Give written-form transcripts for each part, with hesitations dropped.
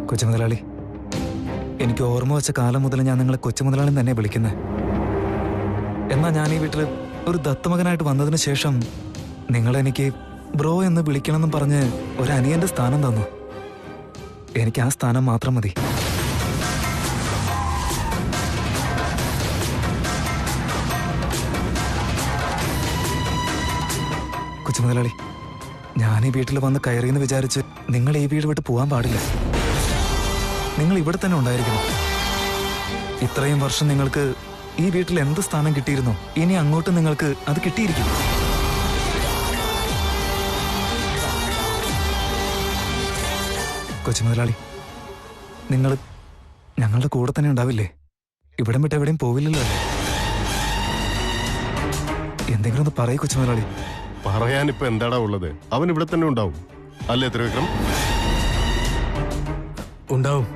കൊച്ചുമുതലാളി, എനിക്ക് ഓർമ്മ വെച്ച കാലം മുതൽ ഞാൻ നിങ്ങളെ കൊച്ചുമുതലാളി തന്നെ വിളിക്കുന്നത്. എന്നാൽ ഞാൻ ഈ വീട്ടിൽ ഒരു ദത്തമകനായിട്ട് വന്നതിന് ശേഷം നിങ്ങളെനിക്ക് ബ്രോ എന്ന് വിളിക്കണമെന്നും പറഞ്ഞ് ഒരു അനിയന്റെ സ്ഥാനം തന്നു. എനിക്ക് ആ സ്ഥാനം മാത്രം മതി. കൊച്ചുമുതലാളി, ഞാൻ ഈ വീട്ടിൽ വന്ന് കയറിയെന്ന് വിചാരിച്ച് നിങ്ങൾ ഈ വീട് വിട്ട് പോകാൻ പാടില്ല. നിങ്ങൾ ഇവിടെ തന്നെ ഉണ്ടായിരിക്കണം. ഇത്രയും വർഷം നിങ്ങൾക്ക് ഈ വീട്ടിൽ എന്ത് സ്ഥാനം കിട്ടിയിരുന്നോ, ഇനി അങ്ങോട്ട് നിങ്ങൾക്ക് അത് കിട്ടിയിരിക്കും. കൊച്ചുമുതലാളി, നിങ്ങൾ ഞങ്ങളുടെ കൂടെ തന്നെ ഉണ്ടാവില്ലേ? ഇവിടം വിട്ട് എവിടെയും പോവില്ലല്ലോ അല്ലേ? എന്തെങ്കിലും ഒന്ന് പറയൂ കൊച്ചുമുതലാളി. പറയാനിപ്പോ എന്താടാ ഉള്ളത്? അവൻ ഇവിടെ തന്നെ ഉണ്ടാവും അല്ലേ ത്രിവിക്രം? ഉണ്ടാവും.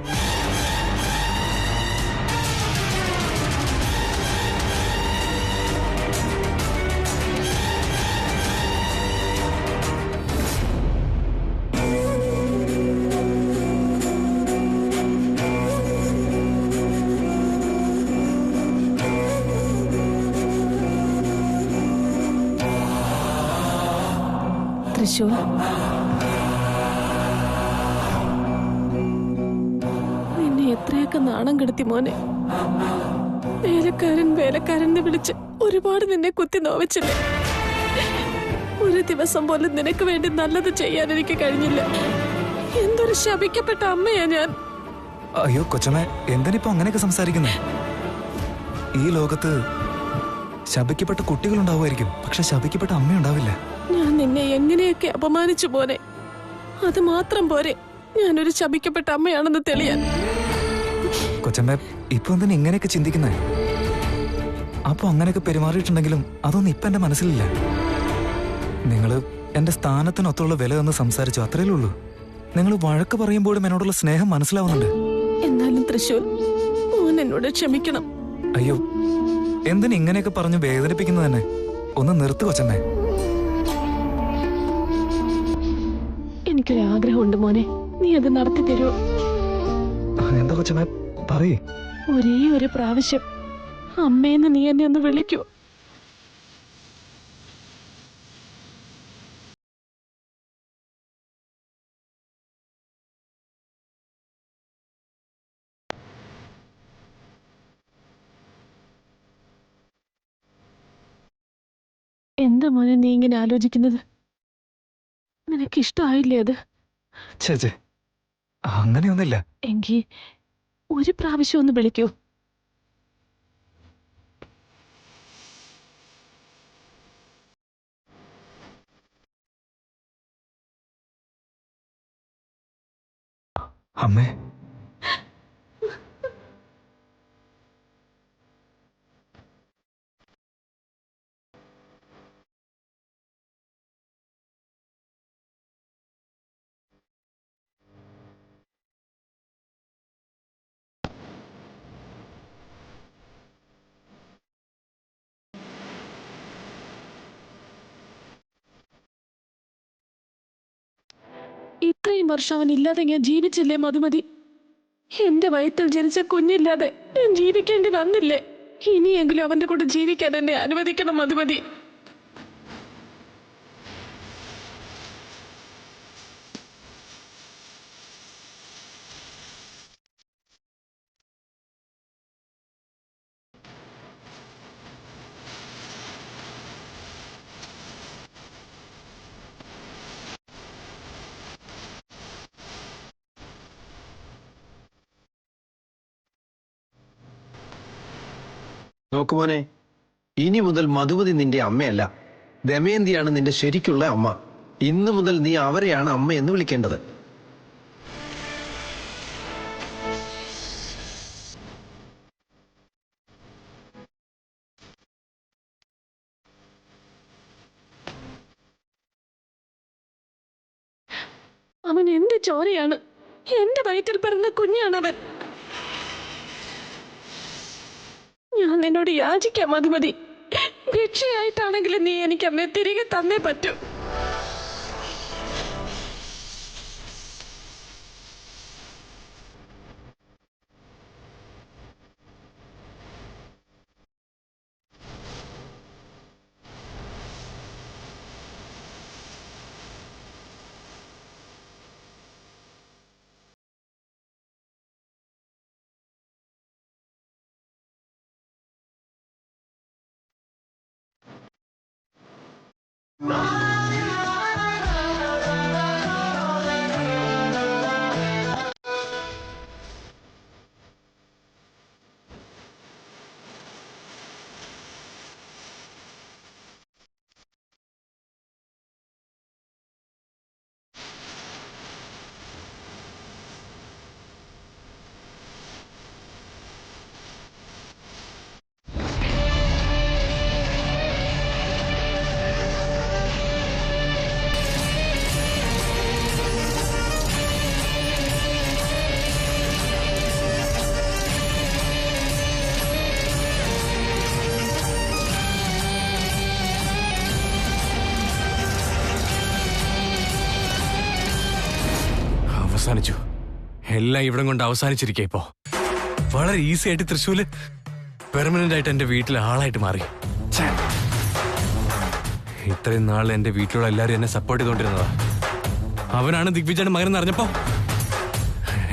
തൃശൂർ, നിന്നെ എത്രയൊക്കെ നാണം കെടുത്തി മോനെ. വേലക്കാരൻ വിളിച്ച് ഒരുപാട് നിന്നെ കുത്തി നോവിച്ചില്ലേ? ഒരു ദിവസം പോലും നിനക്ക് വേണ്ടി നല്ലത് ചെയ്യാൻ എനിക്ക് കഴിഞ്ഞില്ല. എന്തൊരു ശപിക്കപ്പെട്ട അമ്മയാ ഞാൻ. അയ്യോ കൊച്ചമ്മ, എന്തിനിപ്പോ അങ്ങനെയൊക്കെ സംസാരിക്കുന്നേ? ഈ ലോകത്ത് ശപിക്കപ്പെട്ട കുട്ടികളുണ്ടാവുമായിരിക്കും, പക്ഷെ ശപിക്കപ്പെട്ട അമ്മയുണ്ടാവില്ല. ഞാൻ നിന്നെ എങ്ങനെയൊക്കെ അപമാനിച്ചു പോനെ, അത് മാത്രം പോരെ ഞാനൊരു ശപിക്കപ്പെട്ട അമ്മയാണെന്ന് തെളിയാൻ. കൊച്ചമ്മ, ഇപ്പൊ എന്തിനാ ഇങ്ങനെയൊക്കെ ചിന്തിക്കുന്നേ? അപ്പൊ അങ്ങനെയൊക്കെ പെരുമാറിയിട്ടുണ്ടെങ്കിലും അതൊന്നും ഇപ്പൊ എന്റെ മനസ്സിലില്ല. നിങ്ങള് എന്റെ സ്ഥാനത്തിനൊത്തുള്ള വില എന്ന് സംസാരിച്ചു, അത്രയേ ഉള്ളൂ. നിങ്ങൾ വഴക്ക് പറയുമ്പോഴും എന്നോടുള്ള സ്നേഹം മനസ്സിലാവുന്നുണ്ട്. എന്നാലും തൃശൂർ, മോൻ എന്നോട് ക്ഷമിക്കണം. അയ്യോ, എന്തിനാ ഇങ്ങനെയൊക്കെ പറഞ്ഞു വേദനിപ്പിക്കുന്നത് തന്നെ? ഒന്ന് നിർത്ത് കൊച്ചമ്മേ. എനിക്കൊരാഗ്രഹമുണ്ട് മോനെ, നീ അത് നടത്തി തരുമോ? എന്താ കൊച്ചമ്മേ, പറയേ. ഒരേ ഒരു പ്രാവശ്യം അമ്മേന്ന് നീ എന്നെ ഒന്ന് വിളിക്കൂ. എന്താ മോനെ നീ ഇങ്ങനെ ആലോചിക്കുന്നത്? നിനക്ക് ഇഷ്ടമായില്ലേ അത്? ചേച്ചേ, അങ്ങനെയൊന്നുമില്ല. എങ്കിൽ ഒരു പ്രാവശ്യം ഒന്ന് വിളിക്കൂ. അമ്മേ, ഇത്രയും വർഷം അവൻ ഇല്ലാതെ ഞാൻ ജീവിച്ചില്ലേ മധുമതി? എന്റെ വയറ്റിൽ ജനിച്ച കുഞ്ഞില്ലാതെ ഞാൻ ജീവിക്കേണ്ടി വന്നില്ലേ? ഇനിയെങ്കിലും അവന്റെ കൂടെ ജീവിക്കാൻ എന്നെ അനുവദിക്കണം മധുമതി. നോക്കുമോനെ, ഇനി മുതൽ മധുമതി നിന്റെ അമ്മയല്ല, ദമയന്തിയാണ് നിന്റെ ശരിക്കുള്ള അമ്മ. ഇന്നു മുതൽ നീ അവരെയാണ് അമ്മ എന്ന് വിളിക്കേണ്ടത്. അവൻ എന്റെ ചോരയാണ്, എന്റെ വയറ്റിൽ പിറന്ന കുഞ്ഞാണവൻ. ഞാൻ നിന്നോട് യാചിക്കാം മധുമതി, ഭിക്ഷയായിട്ടാണെങ്കിലും നീ എനിക്ക് അമ്മയെ തിരികെ തന്നേ പറ്റൂ. അവസാനിച്ചു. എല്ലാം ഇവിടം കൊണ്ട് അവസാനിച്ചിരിക്കുക. ഇപ്പോ വളരെ ഈസി ആയിട്ട് തൃശ്ശൂര് പെർമനന്റ് ആയിട്ട് എന്റെ വീട്ടിലെ ആളായിട്ട് മാറി. ഛേ. ഇത്രയും നാൾ എന്റെ വീട്ടിലുള്ള എല്ലാവരും എന്നെ സപ്പോർട്ട് ചെയ്തോണ്ടിരുന്നതാ. അവനാണ് ദിഗ്വിജയുടെ മകൻ എന്നറിഞ്ഞപ്പോ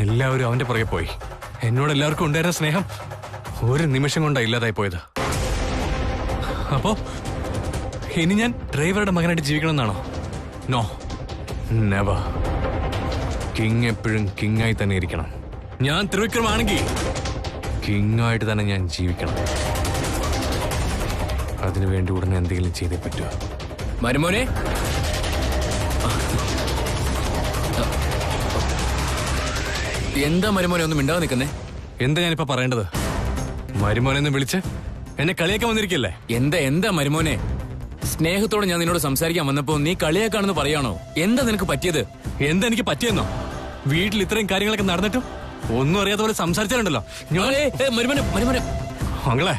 എല്ലാവരും അവന്റെ പുറകെ പോയി. എന്നോട് എല്ലാവർക്കും ഉണ്ടായിരുന്ന സ്നേഹം ഒരു നിമിഷം കൊണ്ടാണ് ഇല്ലാതായി പോയത്. അപ്പോ ഇനി ഞാൻ ഡ്രൈവറുടെ മകനായിട്ട് ജീവിക്കണമെന്നാണോ? No, never. കിങ് എപ്പോഴും കിങ്ങായി തന്നെ ഇരിക്കണം. ഞാൻ ത്രിവിക്രമാണെങ്കിൽ കിങ്ങായിട്ട് തന്നെ ഞാൻ ജീവിക്കണം. അതിനുവേണ്ടി ഉടനെ എന്തെങ്കിലും ചെയ്തേ പറ്റുക. മരുമോനെ, എന്താ മരുമോനെ ഒന്നും മിണ്ടാതെ നിൽക്കുന്നേ? എന്താ ഞാനിപ്പോ പറയേണ്ടത്? മരുമോനെന്ന് വിളിച്ച് എന്നെ കളിയാക്കാൻ വന്നിരിക്കല്ലേ? എന്താ മരുമോനെ? സ്നേഹത്തോടെ ഞാൻ നിന്നോട് സംസാരിക്കാൻ വന്നപ്പോ നീ കളിയാക്കാണെന്ന് പറയാണോ? എന്താ നിനക്ക് പറ്റിയത്? എന്താ എനിക്ക് പറ്റിയെന്നോ? വീട്ടിൽ ഇത്രയും കാര്യങ്ങളൊക്കെ നടന്നിട്ടും ഒന്നും അറിയാത്ത പോലെ സംസാരിച്ചാലുണ്ടല്ലോ മകളെ.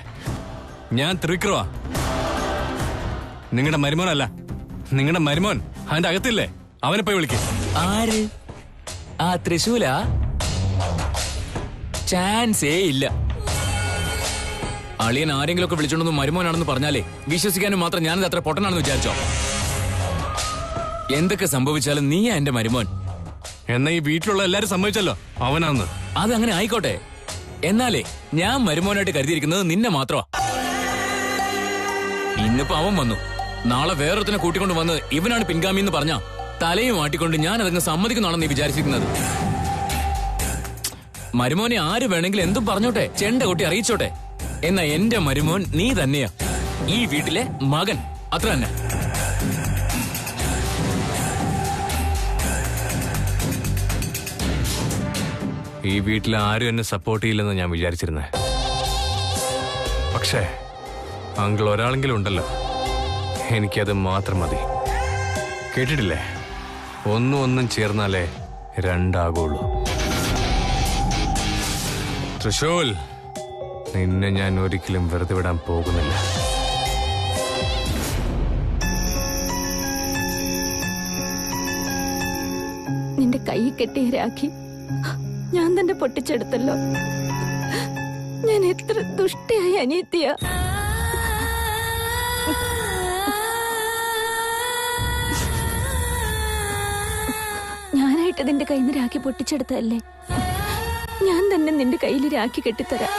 ഞാൻ ത്രിവിക്രമാ, നിങ്ങളുടെ മരുമോനല്ല. നിങ്ങളുടെ മരുമോൻ അതിന്റെ അകത്തില്ലേ? അവനെ പോയി വിളിക്കും. ആര്? ആ തൃശൂല? ചാൻസേ ഇല്ല. അളിയൻ ആരെങ്കിലും ഒക്കെ വിളിച്ചോണ്ടൊന്നും മരുമോനാണെന്ന് പറഞ്ഞാലേ വിശ്വസിക്കാനും മാത്രം ഞാനത് അത്ര പൊട്ടനാണെന്ന് വിചാരിച്ചോ? എന്തൊക്കെ സംഭവിച്ചാലും നീയാ എന്റെ മരുമോൻ. എന്നാ ഈ വീട്ടിലുള്ള എല്ലാരും സമ്മതിച്ചല്ലോ അവനാന്ന്. അതങ്ങനെ ആയിക്കോട്ടെ. എന്നാലേ ഞാൻ മരുമോനായിട്ട് കരുതിയിരിക്കുന്നത് നിന്നെ മാത്രമാ. ഇന്നിപ്പോ അവൻ വന്നു, നാളെ വേറൊരുത്തിനെ കൂട്ടിക്കൊണ്ട് വന്ന് ഇവനാണ് പിൻഗാമി എന്ന് പറഞ്ഞാ തലയും ആട്ടിക്കൊണ്ട് ഞാൻ അതങ്ങ് സമ്മതിക്കുന്നതാണെന്ന് നീ വിചാരിച്ചിരിക്കുന്നത്? മരുമോനെ ആര് വേണമെങ്കിലും എന്തും പറഞ്ഞോട്ടെ, ചെണ്ട കൊട്ടി അറിയിച്ചോട്ടെ. എന്നാ എന്റെ മരുമോൻ നീ തന്നെയാ, ഈ വീട്ടിലെ മകൻ, അത്ര തന്നെ. ഈ വീട്ടിൽ ആരും എന്നെ സപ്പോർട്ട് ചെയ്യില്ലെന്ന് ഞാൻ വിചാരിച്ചിരുന്നേ. പക്ഷേ അങ്കിൾ ഒരാളെങ്കിലും ഉണ്ടല്ലോ, എനിക്കത് മാത്രം മതി. കേട്ടിട്ടില്ലേ, ഒന്നും ചേർന്നാലേ രണ്ടാകുള്ളൂ. തൃശൂൽ, നിന്നെ ഞാൻ ഒരിക്കലും വെറുതെ വിടാൻ പോകുന്നില്ല. നിന്റെ കൈ കെട്ടിയ രാഖി ഞാൻ തന്നെ പൊട്ടിച്ചെടുത്തല്ലോ. ഞാൻ എത്ര ദുഷ്ടയായ അനിയത്തിയ. ഞാനായിട്ട് നിന്റെ കയ്യിൽ നിന്ന് രാഖി പൊട്ടിച്ചെടുത്തതല്ലേ? ഞാൻ തന്നെ നിന്റെ കയ്യിൽ രാഖി കെട്ടിത്തരാം.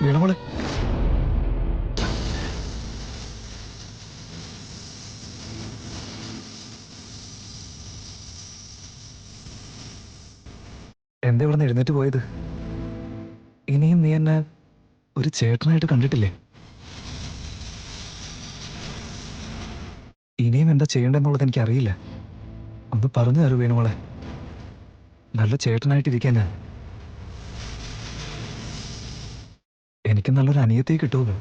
വീണമോളെ, എന്താ ഇവിടെ നിന്ന് എഴുന്നേറ്റ് പോയത്? ഇനിയും നീ എന്നെ ഒരു ചേട്ടനായിട്ട് കണ്ടിട്ടില്ലേ? ഇനിയും എന്താ ചെയ്യേണ്ടെന്നുള്ളത് എനിക്കറിയില്ല. ഒന്ന് പറഞ്ഞു തരൂ വീണമോളെ. നല്ല ചേട്ടനായിട്ടിരിക്കാൻ ഞാൻ. എനിക്ക് നല്ലൊരു അനിയത്തെ കിട്ടുമല്ലോ.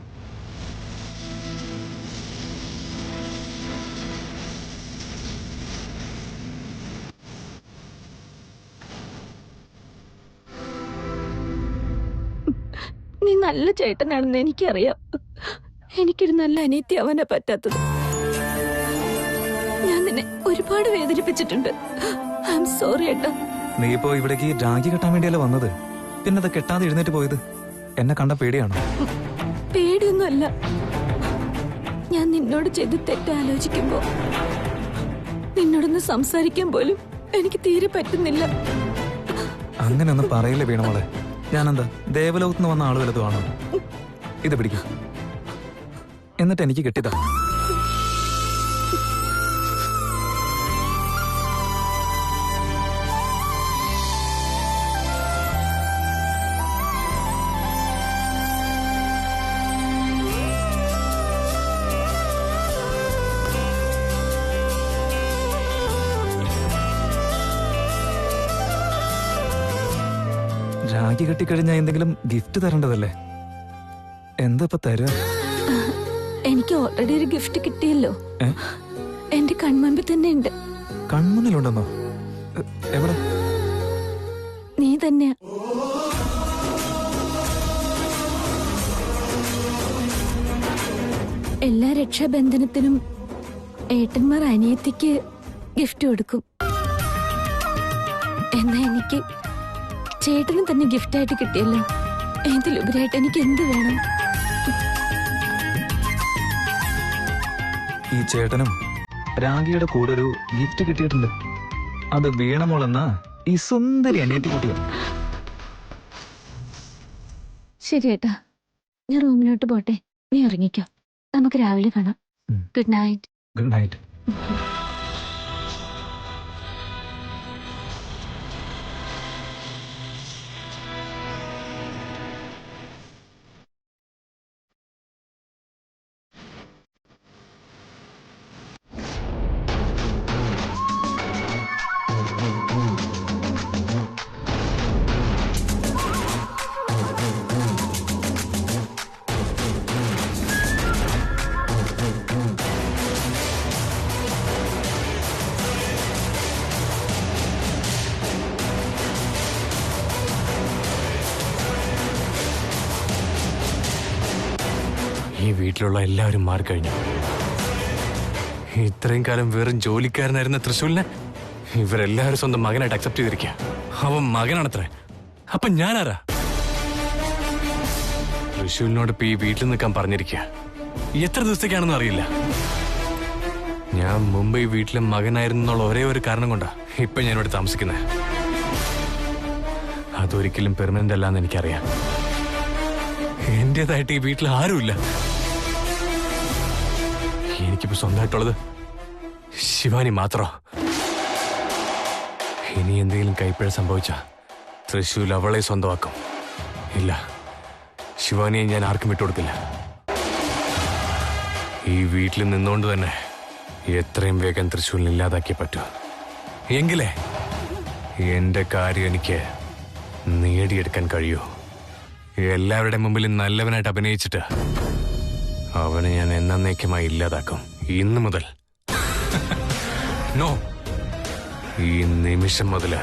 നീ നല്ല ചേട്ടനാണെന്ന് എനിക്കറിയാം. എനിക്കൊരു നല്ല അനിയത്തി അവനെ പറ്റാത്തത്. ഞാൻ നിന്നെ ഒരുപാട് വേദനിപ്പിച്ചിട്ടുണ്ട്. ഐ ആം സോറി ഏട്ടാ. നീ ഇപ്പോ ഇവിടേക്ക് രാഖി കെട്ടാൻ വേണ്ടിയല്ലേ വന്നത്? പിന്നെ അത് കെട്ടാതെ എഴുന്നേറ്റ് പോയത്? എന്നെ കണ്ട പേടിയാണോ? പേടിയൊന്നുമല്ല. ഞാൻ നിന്നോട് ചെയ്ത് തെറ്റാലോചിക്കുമ്പോ നിന്നോടൊന്ന് സംസാരിക്കാൻ പോലും എനിക്ക് തീരെ പറ്റുന്നില്ല. അങ്ങനെയൊന്നും പറയില്ല വീണമോളെ. ഞാനെന്താ ദേവലോകത്തുനിന്ന് വന്ന ആള് വലുതുമാണോ? ഇത് പിടിക്കും, എന്നിട്ട് എനിക്ക് കെട്ടിതാ. രാഖി കെട്ടിക്കഴിഞ്ഞാൽ എന്തെങ്കിലും ഗിഫ്റ്റ് തരേണ്ടതല്ലേ? എന്താ ഇപ്പൊ തരുക? എനിക്ക് ഓൾറെഡി ഒരു ഗിഫ്റ്റ് കിട്ടിയല്ലോ. ഏ? എന്റെ കൺമുമ്പിൽ തന്നെ ഉണ്ട്. കൺമുന്നിലുണ്ടെന്നോ? എവിടെ? നീ തന്നെയാ. എല്ലാ രക്ഷാബന്ധനത്തിനും ഏട്ടന്മാർ അനിയത്തിക്ക് ഗിഫ്റ്റ് കൊടുക്കും. എന്നാ എനിക്ക് ചേട്ടനും തന്നെ ഗിഫ്റ്റായിട്ട് കിട്ടിയല്ലോ. ഇതിലുപരിയായിട്ട് എനിക്ക് എന്ത് വേണം? ഈ ചേട്ടനും രാഖിയുടെ കൂടെ ഒരു ഗിഫ്റ്റ് കിട്ടിയിട്ടുണ്ട്. അത് വീണമോളെന്ന ഈ സുന്ദരി അനിയത്തി കുട്ടിയാണ്. ശരി ഏട്ടാ, ഞാൻ റൂമിലോട്ട് പോട്ടെ. നീ ഇറങ്ങിക്കോ, നമുക്ക് രാവിലെ കാണാം. Good night. Good night. ഈ വീട്ടിലുള്ള എല്ലാവരും മാറിക്കഴിഞ്ഞു. ഇത്രയും കാലം വെറും ജോലിക്കാരനായിരുന്ന തൃശ്ശൂലിനെ ഇവരെല്ലാവരും സ്വന്തം മകനായിട്ട് അക്സെപ്റ്റ് ചെയ്തിരിക്കുക. അവൻ മകനാണത്രേ. അപ്പൊ ഞാനാരാ? തൃശ്ശൂലിനോട് ഇപ്പൊ ഈ വീട്ടിൽ നിൽക്കാൻ പറഞ്ഞിരിക്കുക. എത്ര ദിവസത്തേക്കാണെന്ന് അറിയില്ല. ഞാൻ മുമ്പ് ഈ വീട്ടിലെ മകനായിരുന്നുള്ള ഒരേ ഒരു കാരണം കൊണ്ടാ ഇപ്പൊ ഞാനിവിടെ താമസിക്കുന്നത്. അതൊരിക്കലും പെർമനന്റ് അല്ലാന്ന് എനിക്കറിയാം. എന്റേതായിട്ട് ഈ വീട്ടിൽ ആരുമില്ല. എനിക്കിപ്പോ സ്വന്തമായിട്ടുള്ളത് ശിവാനി മാത്രം. ഇനി എന്തെങ്കിലും കൈപ്പിഴ സംഭവിച്ച തൃശ്ശൂൽ അവളെ സ്വന്തമാക്കും. ഇല്ല, ശിവാനിയെ ഞാൻ ആർക്കും വിട്ടുകൊടുക്കില്ല. ഈ വീട്ടിൽ നിന്നുകൊണ്ട് തന്നെ എത്രയും വേഗം തൃശ്ശൂലിനെ ഇല്ലാതാക്കിയേ പറ്റൂ. എങ്കിലേ എന്റെ കാര്യം എനിക്ക് നേടിയെടുക്കാൻ കഴിയൂ. എല്ലാവരുടെ മുമ്പിൽ നല്ലവനായിട്ട് അഭിനയിച്ചിട്ട് അവനെ ഞാൻ എന്നേക്കുമായി ഇല്ലാതാക്കും. ഇന്ന് മുതൽ നോ, ഈ നിമിഷം മുതല്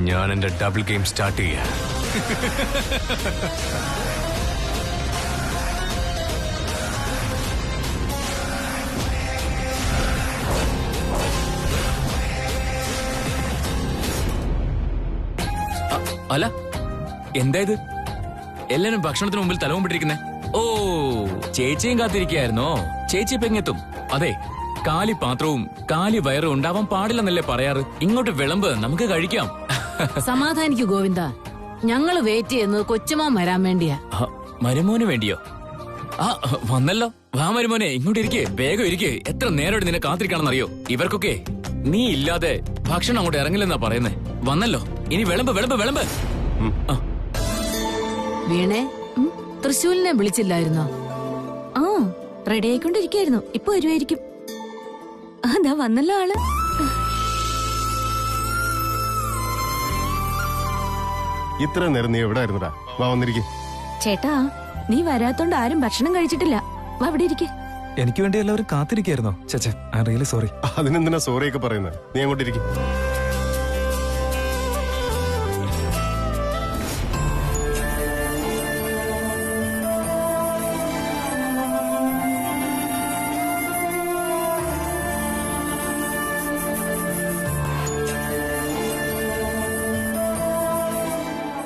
ഞാൻ എന്റെ ഡബിൾ ഗെയിം സ്റ്റാർട്ട് ചെയ്യാ. അല്ല, എന്താ ഇത്? എല്ലാരും ഭക്ഷണത്തിന് മുമ്പിൽ തലവുമ്പിട്ടിരിക്കുന്നേ. ഓ, ചേച്ചിയും കാത്തിരിക്കുകയായിരുന്നോ? ചേച്ചി ഇപ്പൊ എങ്ങെത്തും? അതെ, കാലി പാത്രവും കാലി വയറും ഉണ്ടാവാൻ പാടില്ലെന്നല്ലേ പറയാറ്. ഇങ്ങോട്ട് വിളമ്പ്, നമുക്ക് കഴിക്കാം. സമാധാനിക്കു ഗോവിന്ദ, ഞങ്ങള് വെയിറ്റ് ചെയ്യുന്നത് കൊച്ചുമാൻ വരാൻ വേണ്ടിയാ. മരുമോന് വേണ്ടിയോ? ആ, വന്നല്ലോ. വാ മരുമോനെ, ഇങ്ങോട്ട് ഇരിക്കേ, വേഗം ഇരിക്കേ. എത്ര നേരോട് നിന്നെ കാത്തിരിക്കണമെന്നറിയോ? ഇവർക്കൊക്കെ നീ ഇല്ലാതെ ഭക്ഷണം അങ്ങോട്ട് ഇറങ്ങില്ലെന്നാ പറയുന്നേ. വന്നല്ലോ, ഇനി വിളമ്പ് വിളമ്പ് വിളമ്പ്. വീണേ, തൃശ്ശൂലിനെ വിളിച്ചില്ലായിരുന്നോ? ആ, റെഡി ആയിക്കൊണ്ടിരിക്കായിരുന്നു. ഇപ്പൊ വരുമായിരിക്കും. അതാ വന്നല്ലോ ആള്. ഇത്ര നേരം നീ എവിടെ ആയിരുന്നടാ? വാ, വന്നിരിക്കെ. ചേട്ടാ, നീ വരാത്തോണ്ട് ആരും ഭക്ഷണം കഴിച്ചിട്ടില്ല. വാ, അവിടെ ഇരിക്കെ. എനിക്ക് വേണ്ടി എല്ലാവരും കാത്തിരിക്കായിരുന്നോ? ചേച്ചേ, ഐ റിയലി സോറി. അതിനെന്തിനാ സോറിയൊക്കെ പറയുന്നത്? നീ അങ്ങോട്ടിരിക്കും.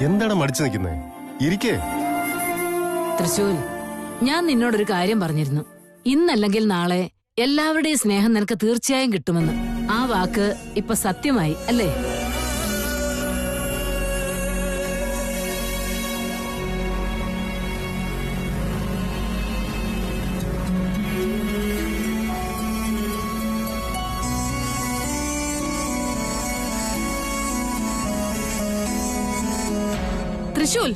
എന്താണ് മടിച്ചു നിൽക്കുന്നത്? ഇരിക്കേ. തൃശൂൽ, ഞാൻ നിന്നോടൊരു കാര്യം പറഞ്ഞിരുന്നു. ഇന്നല്ലെങ്കിൽ നാളെ എല്ലാവരുടെയും സ്നേഹം നിനക്ക് തീർച്ചയായും കിട്ടുമെന്ന്. ആ വാക്ക് ഇപ്പൊ സത്യമായി അല്ലേ? തൃശൂൽ,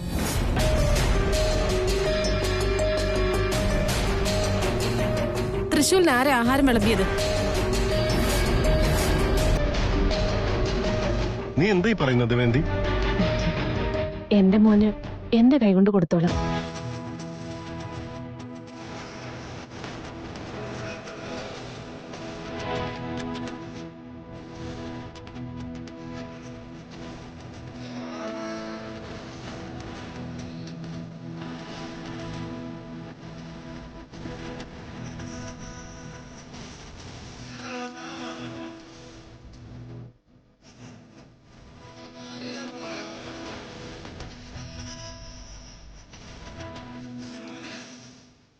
തൃശൂലിന് ആരാ ആഹാരം വിളമ്പിയത്? നീ എന്തായി പറയുന്നത് വേന്തി? എന്റെ മോന് എന്റെ കൈകൊണ്ട് കൊടുത്തോളാം.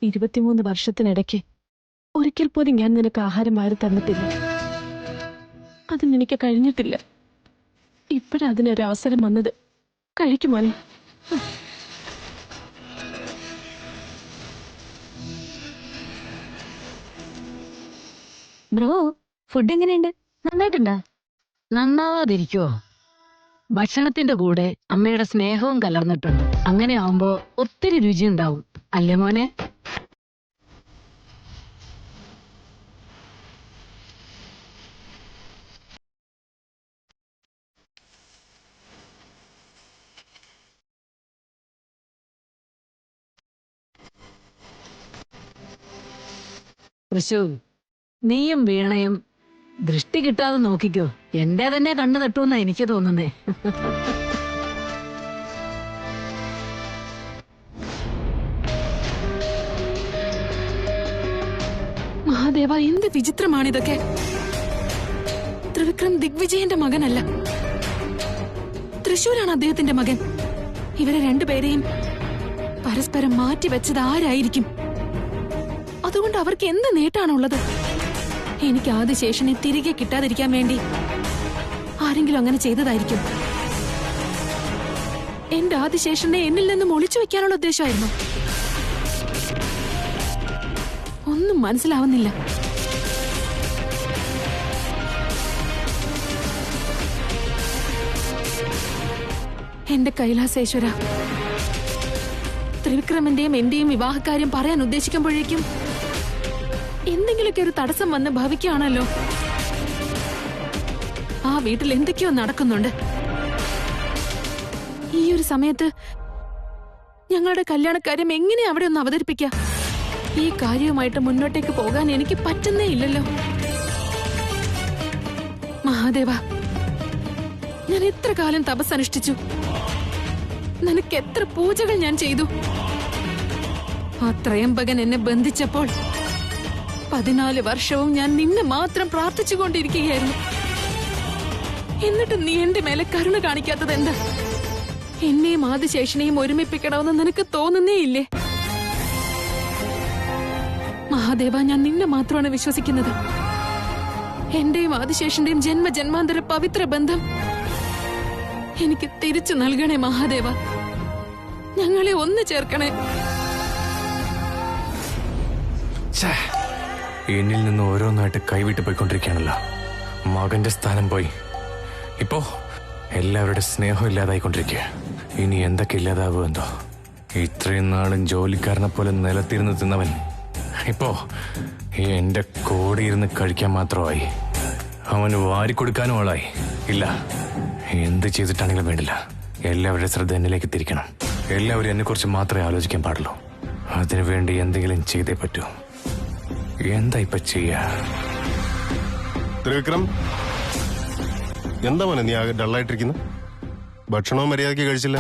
ഇരുപത്തിമൂന്ന് വർഷത്തിനിടയ്ക്ക് ഒരിക്കൽ പോലും ഞാൻ നിനക്ക് ആഹാരം വാരി തന്നിട്ടില്ല. അതിനെനിക്ക് കഴിഞ്ഞിട്ടില്ല. ഇപ്പോഴതിനൊരു അവസരം വന്നത്. കഴിക്കുമോനെ. ബ്രോ, ഫുഡ് എങ്ങനെയുണ്ട്? നന്നായിട്ടുണ്ടോ? നന്നാവാതിരിക്കോ? ഭക്ഷണത്തിന്റെ കൂടെ അമ്മയുടെ സ്നേഹവും കലർന്നിട്ടുണ്ട്. അങ്ങനെ ആവുമ്പോ ഒത്തിരി രുചി ഉണ്ടാവും അല്ലേ മോനെ? തൃശൂർ, നീയും വീണയും ദൃഷ്ടി കിട്ടാതെ നോക്കിക്കോ. എന്റെ തന്നെ കണ്ണു തട്ടുമെന്നാ എനിക്ക് തോന്നുന്നേ. മഹാദേവ, എന്ത് വിചിത്രമാണിതൊക്കെ. ത്രിവിക്രം ദിഗ്വിജയന്റെ മകനല്ല, തൃശൂരാണ് അദ്ദേഹത്തിന്റെ മകൻ. ഇവരെ രണ്ടുപേരെയും പരസ്പരം മാറ്റിവെച്ചത് ആരായിരിക്കും? അതുകൊണ്ട് അവർക്ക് എന്ത് നേട്ടാണുള്ളത്? എനിക്ക് ആദിശേഷനെ തിരികെ കിട്ടാതിരിക്കാൻ വേണ്ടി ആരെങ്കിലും അങ്ങനെ ചെയ്തതായിരിക്കും. എന്റെ ആദിശേഷനെ എന്നിൽ നിന്നും ഒളിച്ചു വെക്കാനുള്ള ഉദ്ദേശമായിരുന്നു. ഒന്നും മനസ്സിലാവുന്നില്ല. എന്റെ കൈലാസേശ്വര, ത്രിവിക്രമന്റെയും എന്റെയും വിവാഹകാര്യം പറയാൻ ഉദ്ദേശിക്കുമ്പോഴേക്കും എന്തെങ്കിലുമൊക്കെ ഒരു തടസ്സം വന്ന് ഭവിക്കുകയാണല്ലോ. ആ വീട്ടിൽ എന്തൊക്കെയോ നടക്കുന്നുണ്ട്. ഈ ഒരു സമയത്ത് ഞങ്ങളുടെ കല്യാണക്കാര്യം എങ്ങനെ അവിടെ ഒന്ന് അവതരിപ്പിക്കാം? ഈ കാര്യവുമായിട്ട് മുന്നോട്ടേക്ക് പോകാൻ എനിക്ക് പറ്റുന്നേ ഇല്ലല്ലോ. മഹാദേവ, ഞാൻ എത്ര കാലം തപസ്സനുഷ്ഠിച്ചു. നിനക്ക് എത്ര പൂജകൾ ഞാൻ ചെയ്തു. ആ ത്രയംബകൻ എന്നെ ബന്ധിച്ചപ്പോൾ 14 വർഷവും ഞാൻ നിന്നെ മാത്രം പ്രാർത്ഥിച്ചുകൊണ്ടിരിക്കുകയായിരുന്നു. എന്നിട്ട് നീ എന്റെ മേലെ കരുണ കാണിക്കാത്തത് എന്താ? എന്നെയും ആദിശേഷനെയും ഒരുമിപ്പിക്കണമെന്ന് നിനക്ക് തോന്നുന്നേ ഇല്ലേ? മഹാദേവ, ഞാൻ നിന്നെ മാത്രമാണ് വിശ്വസിക്കുന്നത്. എന്റെയും ആദിശേഷന്റെയും ജന്മജന്മാന്തര പവിത്ര ബന്ധം എനിക്ക് തിരിച്ചു നൽകണേ മഹാദേവ. ഞങ്ങളെ ഒന്ന് ചേർക്കണേ. എന്നിൽ നിന്ന് ഓരോന്നായിട്ട് കൈവിട്ട് പോയിക്കൊണ്ടിരിക്കുകയാണല്ലോ. മകന്റെ സ്ഥാനം പോയി. ഇപ്പോ എല്ലാവരുടെ സ്നേഹം ഇല്ലാതായിക്കൊണ്ടിരിക്കുക. ഇനി എന്തൊക്കെ ഇല്ലാതാവോ എന്തോ. ഇത്രയും നാളും ജോലിക്കാരനെ പോലെ നിലത്തിരുന്ന് തിന്നവൻ ഇപ്പോ എന്റെ കൂടെ ഇരുന്ന് കഴിക്കാൻ മാത്രമായി. അവന് വാരിക്കൊടുക്കാനും ആളായി. ഇല്ല, എന്ത് ചെയ്തിട്ടാണെങ്കിലും വേണ്ടില്ല, എല്ലാവരുടെ ശ്രദ്ധ എന്നിലേക്ക് തിരിക്കണം. എല്ലാവരും എന്നെ കുറിച്ച് മാത്രമേ ആലോചിക്കാൻ പാടുള്ളൂ. അതിനുവേണ്ടി എന്തെങ്കിലും ചെയ്തേ പറ്റൂ. എന്താ ഇപ്പൊ ചെയ്യാ? ത്രിവിക്രം, എന്താ മോനെ നീ ആകെ ഡള്ളായിട്ടിരിക്കുന്നു? ഭക്ഷണവും മര്യാദയ്ക്ക് കഴിച്ചില്ല.